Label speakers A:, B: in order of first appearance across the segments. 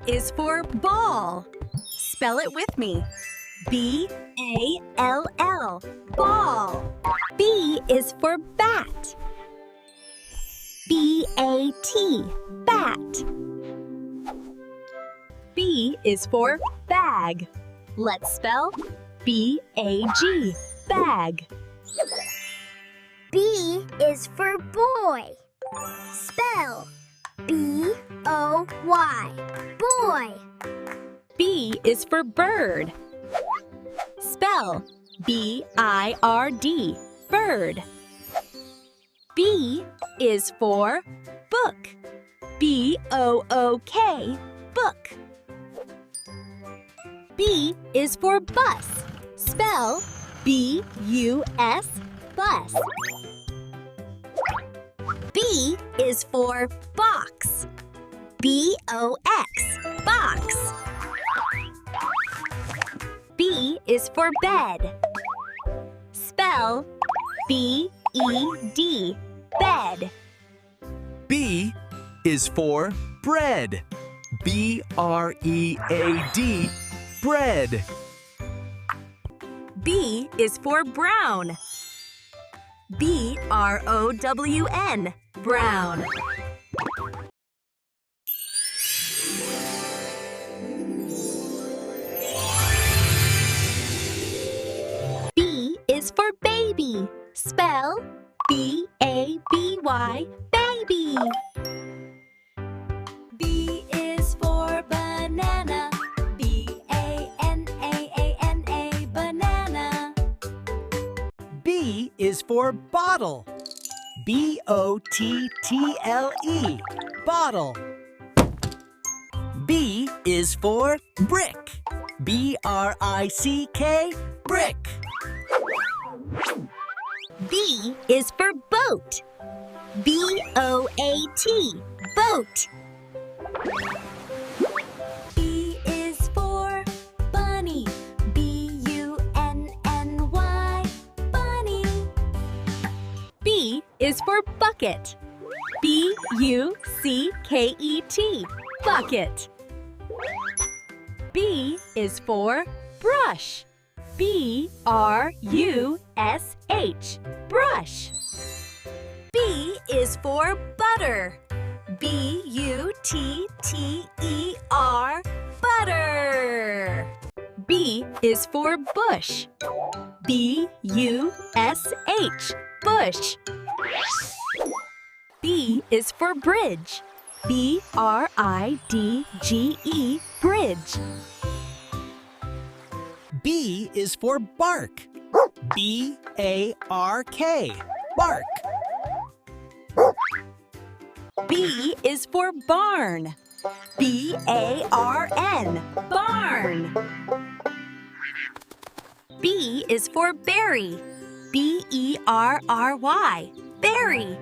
A: is for ball. Spell it with me. B-A-L-L, ball. B is for bat. B-A-T, bat. B is for bag. Let's spell B-A-G, bag.
B: B is for boy. Spell B-O-Y, boy.
A: B is for bird. Spell B-I-R-D, bird. B is for book. B-O-O-K, book. B is for bus. Spell B-U-S, bus. B is for box. B-O-X, box. B is for bed. Spell B-E-D, bed.
C: B is for bread. B-R-E-A-D, bread.
A: B is for brown. B-R-O-W-N, brown. B is for baby. Spell B-A-B-Y, baby. B is for banana. B-A-N-A-A-N-A, banana.
C: B is for bottle. B-O-T-T-L-E, bottle. B is for brick. B-R-I-C-K, brick.
A: B is for boat. B-O-A-T, boat. B is for bunny. B-U-N-N-Y, bunny. B is for bucket. B-U-C-K-E-T, bucket. B is for brush. B-R-U-S-H, brush. B is for butter. B-U-T-T-E-R, butter. B is for bush. B-U-S-H, bush. B is for bridge. B-R-I-D-G-E, bridge.
C: B is for bark. B-A-R-K, bark.
A: B is for barn. B-A-R-N, barn. B is for berry. B-E-R-R-Y, berry.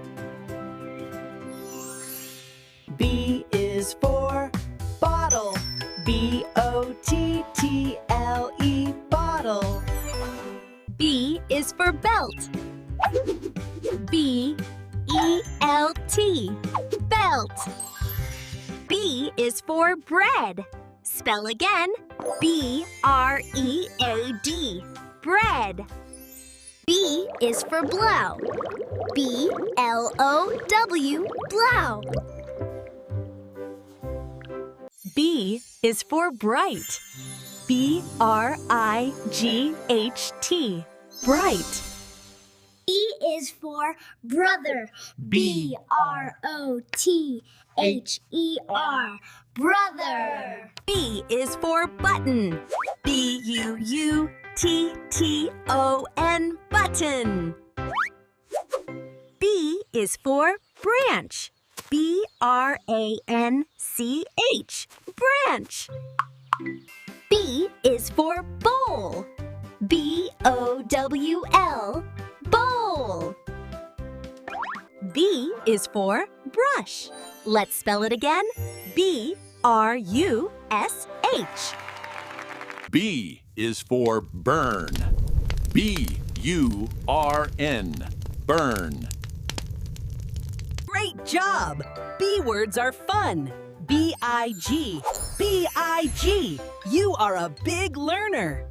C: B is for bottle. B-O-T-T-L-E, bottle.
A: B is for belt. B-E-L-T, belt. B is for bread. Spell again. B-R-E-A-D, bread.
B: B is for blow. B-L-O-W, blow.
A: B is for bright. B-R-I-G-H-T, bright.
B: E is for brother. B-R-O-T-H-E-R, brother.
A: B is for button. B-U-U-T-T-O-N, button. B is for branch. B-R-A-N-C-H, branch. B is for bowl. B-O-W-L, bowl. B is for brush. Let's spell it again. B-R-U-S-H.
D: B is for burn. B-U-R-N, burn.
A: Great job! B words are fun. B-I-G,
C: B-I-G. You are a big learner.